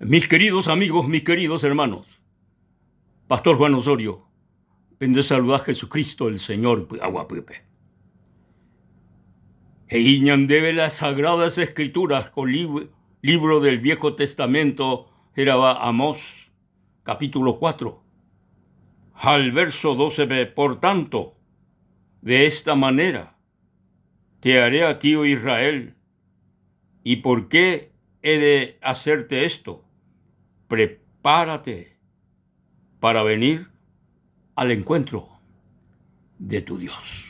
Mis queridos amigos, mis queridos hermanos, Pastor Juan Osorio, vende saludar a Jesucristo el Señor, Aguapupe. Heiñan debe las sagradas escrituras con libro del Viejo Testamento, era Amós, capítulo 4, al verso 12b. Por tanto, de esta manera te haré a ti, oh Israel. ¿Y por qué he de hacerte esto? Prepárate para venir al encuentro de tu Dios.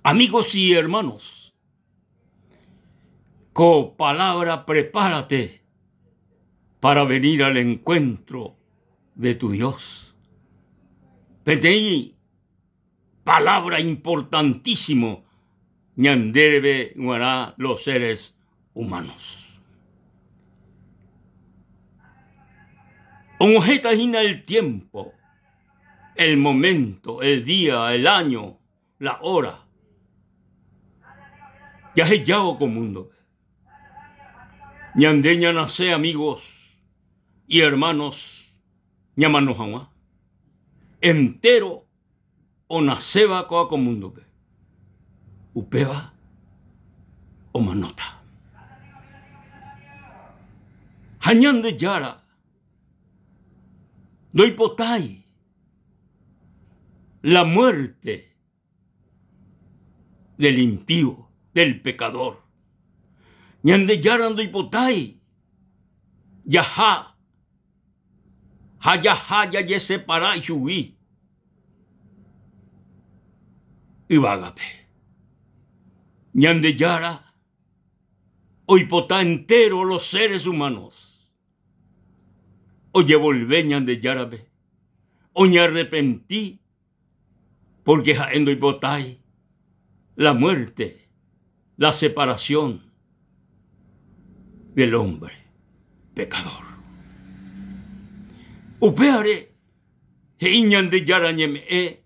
Amigos y hermanos, con palabra prepárate para venir al encuentro de tu Dios. Petei, palabra importantísimo, ñanderebe guará los seres humanos. Onjetajina el tiempo, el momento, el día, el año, la hora. Ya es yao con mundo. Ñandeña nace, amigos y hermanos, ñamanojawa. Entero o naceba coa con mundo. Upeba o manota. Hañan de yara. Doipotai, la muerte del impío, del pecador. Ñandeyaran doipotai, yaha, hayaha ya ye separa yui, ibagape. Ñandeyara, oipota entero los seres humanos. Oye, volveñan de Yarabe, o me arrepentí, porque jaendo y botai, la muerte, la separación del hombre pecador. Upeare, heiñan de Yarañeme,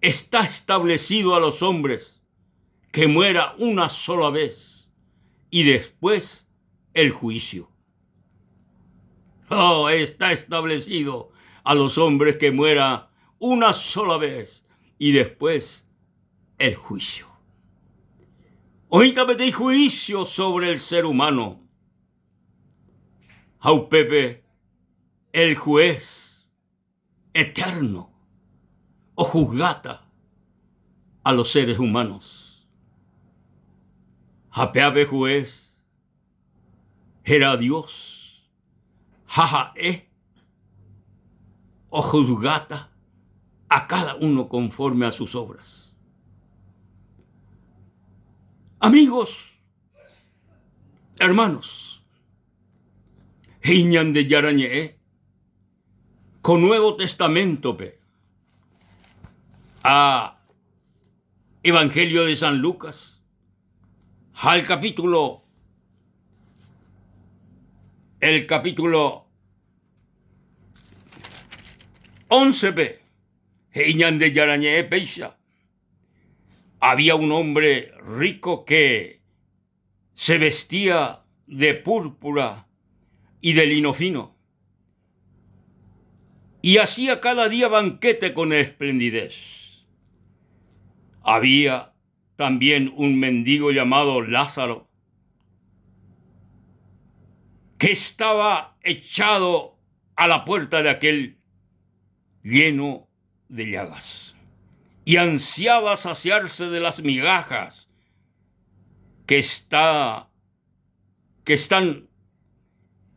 está establecido a los hombres que muera una sola vez y después el juicio. Oh, está establecido a los hombres que muera una sola vez y después el juicio. Ahorita metí juicio sobre el ser humano. Jaupepe, el juez eterno, o juzgata a los seres humanos. Japeape juez, era Dios. Jajae o juzgata a cada uno conforme a sus obras. Amigos, hermanos, Heiñan de Yarañe, con Nuevo Testamento, a Evangelio de San Lucas, al capítulo el capítulo 11, Heiñan de Yarañe Peisha. Había un hombre rico que se vestía de púrpura y de lino fino y hacía cada día banquete con esplendidez. Había también un mendigo llamado Lázaro, que estaba echado a la puerta de aquel lleno de llagas y ansiaba saciarse de las migajas que están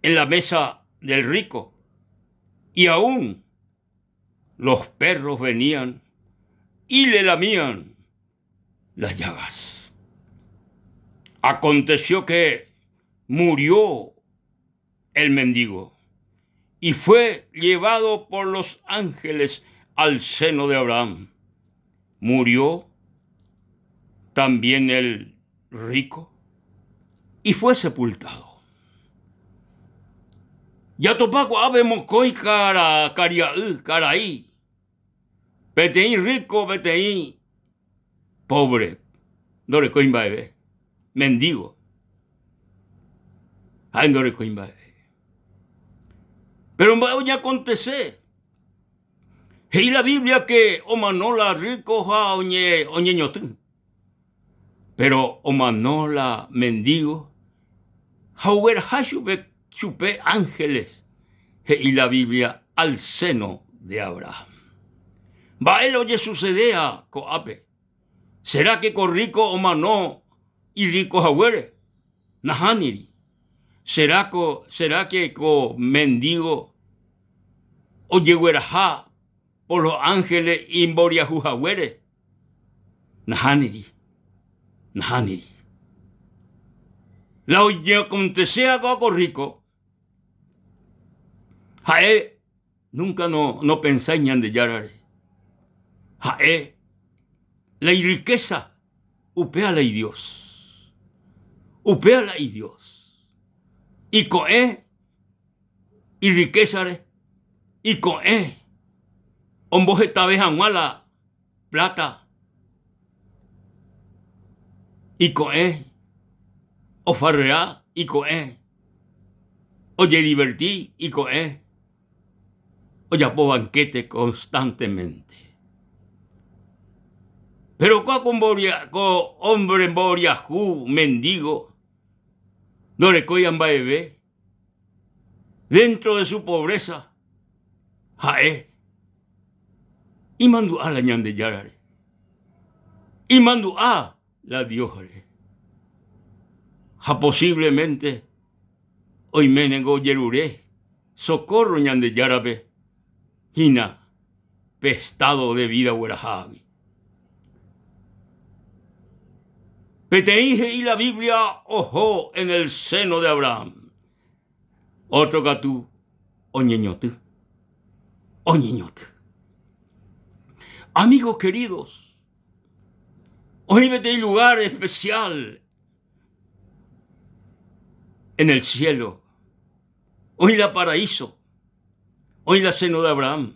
en la mesa del rico, y aún los perros venían y le lamían las llagas. Aconteció que murió el mendigo y fue llevado por los ángeles al seno de Abraham. Murió también el rico y fue sepultado. Ya topaco ave mocoy cara caraí. Beteí rico, beteí pobre. Dore coimbaebe, mendigo. Andore coimba. Pero voy a acontecer. Y la Biblia que omanola rico ja oñe ñotu. Pero omanola mendigo. Hauer ha chupe ángeles. Y la Biblia al seno de Abraham. Va él oye sucedea coape. ¿Será que con rico omanó y rico hauere? Nahaniri. ¿Será que con mendigo o yegueraja por los ángeles y boria hauere? Nahaniri. La oye acontecea con rico. Jae nunca no pensáis en de yarare. Jae la riqueza upéala y Dios. Upéala y Dios. Y coe y riqueza y coe. Omboje tabeja mala plata. Y coe. O farrea y coe. Oye divertí y coe. Oye po banquete constantemente. Pero con hombre boriajú, mendigo, no le coyan bebé, dentro de su pobreza, jae, y mandó a la ñande yarare, y mandó a la diosare, ja posiblemente, hoy menego yeruré, socorro ñande yarabe, hina, pestado de vida huerajavi. Peteije y la Biblia ojo en el seno de Abraham. Otro gatú, oñeñote. Amigos queridos, hoy vete un lugar especial en el cielo. Hoy la paraíso. Hoy la seno de Abraham.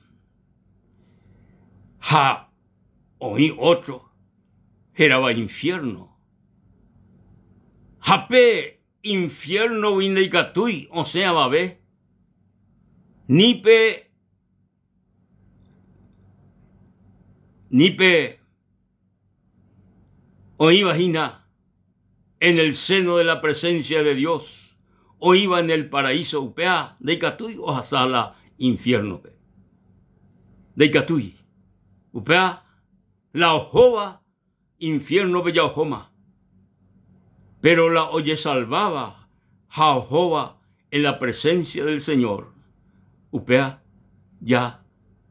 Hoy otro. Era infierno. Jape infierno vindeicatui, o sea, babé. Nipe o imagina en el seno de la presencia de Dios, o iba en el paraíso upea de Catui o hasala infierno pe. De Catui upea la ojoba infierno bella ojoma. Pero la oye salvaba, jaojoba en la presencia del Señor. Upea ya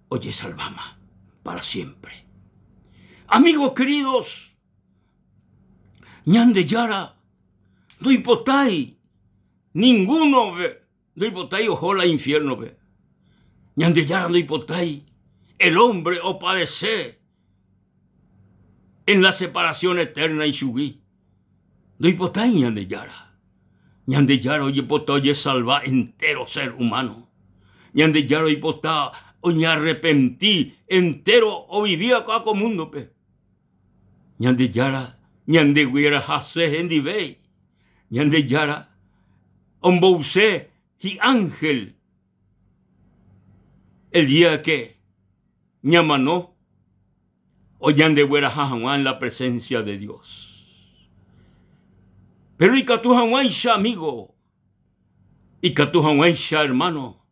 oye salvama para siempre. Amigos queridos, ñande yara, no hipotai, ninguno ve, no hipotai ojola infierno ve. Ñande yara no hipotai, el hombre o padece en la separación eterna y subí. No hipotai ñande yara. Ñande yara oye potá oye salva entero ser humano. Ñande yara oye potá oye arrepentí entero o vivía acá con mundo pe. Ñande yara ñande hubiera hase en divei. Ñande yara ombouse y ángel. El día que ñamanó o ñande hubiera jajuan en la presencia de Dios. Pero y catujahuaisha, amigo, y catujahuaisha, hermano,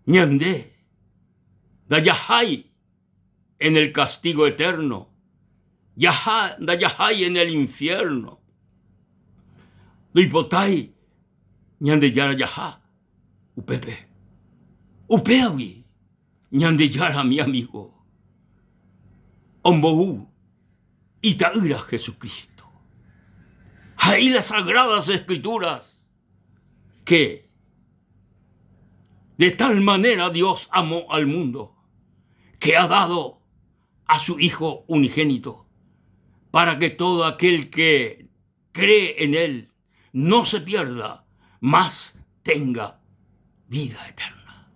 ñande, dayahai en el castigo eterno, dayahai en el infierno, luipotai, ñande yara yaha, upepe, upeawi, ñande yara mi amigo, ombohu, itaira Jesucristo. Ahí las sagradas escrituras que de tal manera Dios amó al mundo que ha dado a su Hijo unigénito para que todo aquel que cree en Él no se pierda, mas tenga vida eterna.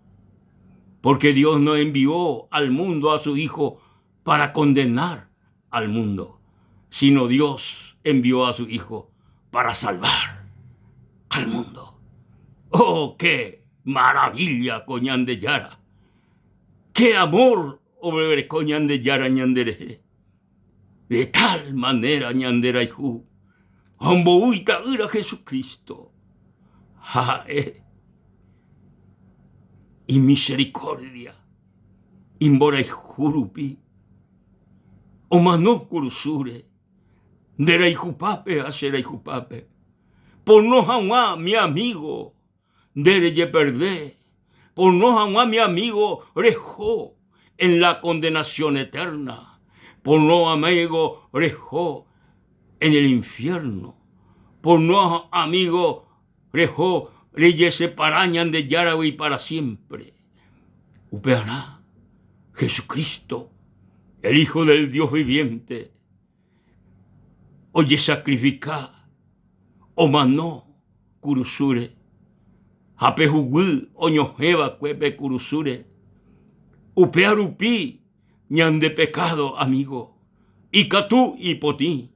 Porque Dios no envió al mundo a su Hijo para condenar al mundo, sino Dios envió a su Hijo para salvar al mundo. Oh, qué maravilla, coñán de Yara. Qué amor, obre coñán de Yara ñandere. De tal manera ñandera hijo. Ambo uita ira Jesucristo. Jae. Y misericordia. Imbora jurupi. O mano cursure. Dera hijupape, hacera hijupape. Por no jamás mi amigo. Dere ye perdé. Por no jamás mi amigo rejó en la condenación eterna. Por no amigo rejó en el infierno. Por no amigo rejó leyes se parañan de Yarahui para siempre. Upeará Jesucristo, el Hijo del Dios viviente. Oye sacrificar, o manó curusure. Apejugu oñojeva cuepe curusure. Upearupi ñan de pecado, amigo. Icatú y potí.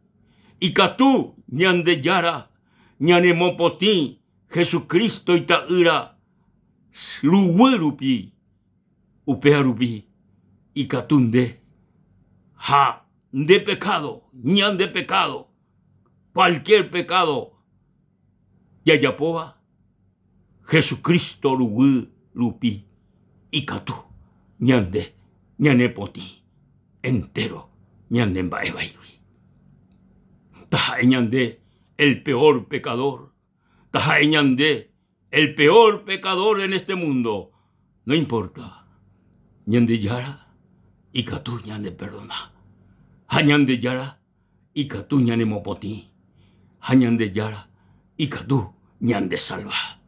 Icatú ñan de Yara. Ñanemopotí. Jesucristo itaira. Luguerupi. Upearupi. Icatunde. Ja de pecado. Ñan de pecado. Cualquier pecado. Yayapoa. Jesucristo lupi. Icatú. Ñande. Ñanepoti. Entero. Ñandembaebaiwi. Taja ñande. El peor pecador. Taja ñande. El peor pecador en este mundo. No importa. Ñande Yara. Icatú ñande perdona. Hañande Yara. Icatú ñande mopoti. Hañande Yara. Icatú ñande salva.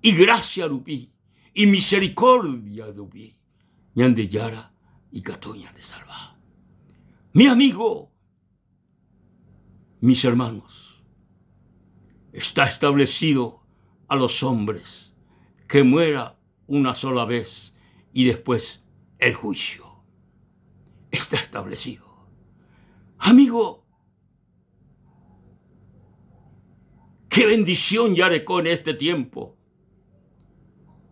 Y gracia rupi. Y misericordia rupi. Ñande Yara. Icatú ñande salva. Mi amigo. Mis hermanos. Está establecido a los hombres que muera una sola vez y después el juicio. Está establecido. Amigo, qué bendición ya recó en este tiempo.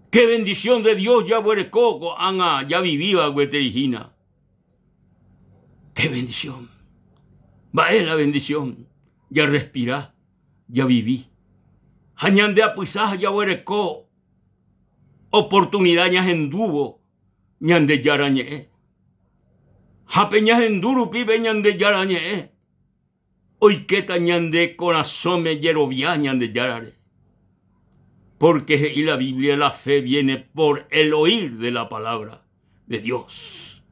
Qué bendición de Dios ya recó, Ana, ya vivía Gueterijina. Qué bendición. Va la bendición. Ya respirá, ya viví. Hañande apuisá ya recó. Oportunidad ya enduvo. Ñande yarañe. Japeñas enduru pibe ñande yarañe. Hoy que tañande corazón me yerovia ñande yarare. Porque y la Biblia, la fe viene por el oír de la palabra de Dios.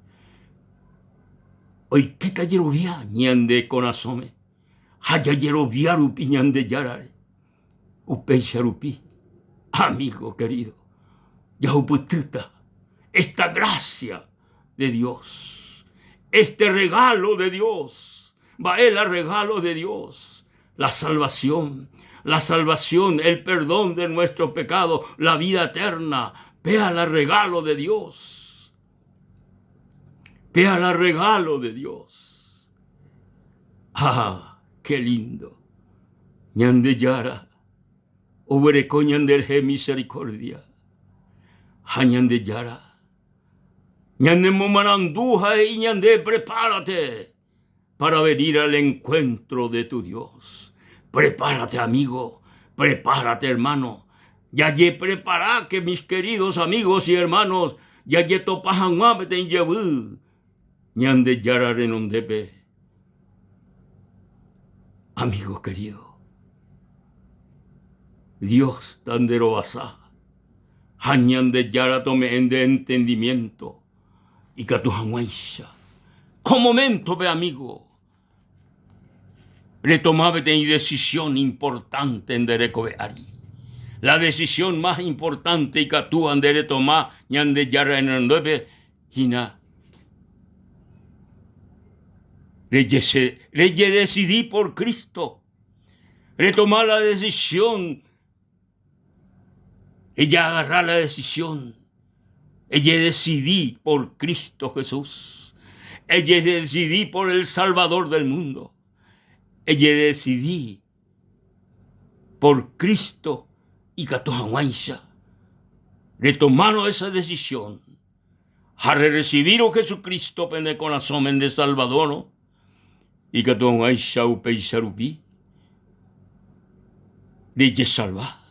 Hoy que ta yerovia ñande corazón. Haya yerovia rupi ñande yarare. Upecha rupi. Amigo querido. Yahupututa. Esta gracia de Dios. Este regalo de Dios. Va el regalo de Dios. La salvación, el perdón de nuestro pecado, la vida eterna. Vea el regalo de Dios. Vea el regalo de Dios. Ah, qué lindo. Ñande Yara. Obereco ñande misericordia. Ñande Yara. Ñande momaranduja y ñande prepárate para venir al encuentro de tu Dios. Prepárate, amigo. Prepárate, hermano. Ya ye prepara que mis queridos amigos y hermanos, ya ye topajan mabete en yebu. Ñande Yara renondepe. Amigo querido. Dios tandero basá. Ñande Yara tome en de entendimiento. Y catujamuaisha. Con momento, ve amigo. Retomabete en decisión importante en dereco veari. La decisión más importante y catu andere tomá ñande Yara en el 9 hina. Reye decidí por Cristo. Retomar la decisión. Ella agarrar la decisión. Ella decidí por Cristo Jesús. Ella decidí por el Salvador del mundo. Ella decidí por Cristo y Catojahuanza retomaron esa decisión. A recibir a Jesucristo pende corazón de Salvador y Catojahuanza upeisarupi. Reye salva,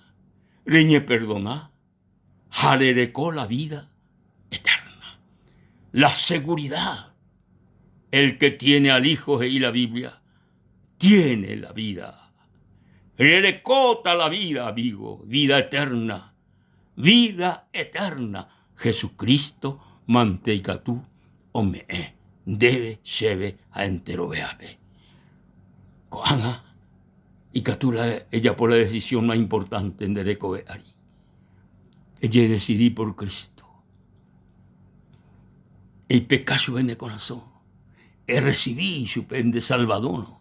reñe perdona, jarerecó la vida eterna. La seguridad. El que tiene al Hijo y la Biblia, tiene la vida. Rerecota la vida, amigo, vida eterna. Vida eterna. Jesucristo, manteica tú, ome, debe, sebe, a entero veabe. Coana. Y Catula, ella por la decisión más importante en Dereco Beari. Ella decidí por Cristo. El pecado en el corazón. Recibí su pen de Salvador.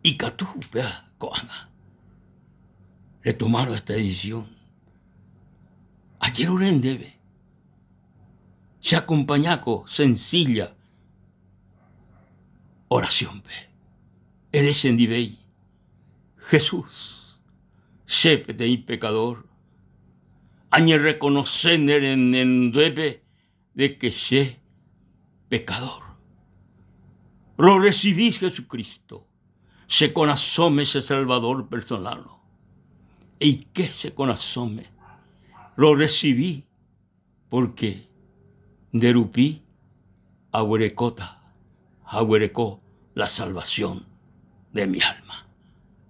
Y Catú, vea, Coana. Retomaron esta decisión. Ayer Urendebe. Se acompañó con sencilla oración, pe. Eres en Dibey. Jesús, sépete y pecador. Añe reconocer en duebe de que sé pecador. Lo recibí Jesucristo. Se conasome ese Salvador personal. ¿Y qué se conasome? Lo recibí porque derupí agüerecota, agüerecó la salvación de mi alma,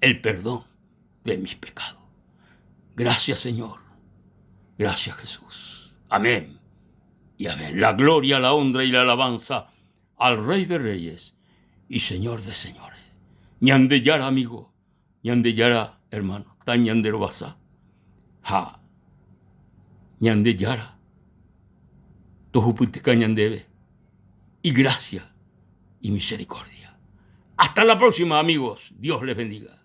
el perdón de mis pecados. Gracias, Señor. Gracias, Jesús. Amén y amén. La gloria, la honra y la alabanza al Rey de Reyes y Señor de Señores. Ñandeyara, amigo. Ñandeyara, hermano. Tañandero basa. Ha. Ñandeyara. Tojuputica ñandebe. Y gracia y misericordia. Hasta la próxima, amigos. Dios les bendiga.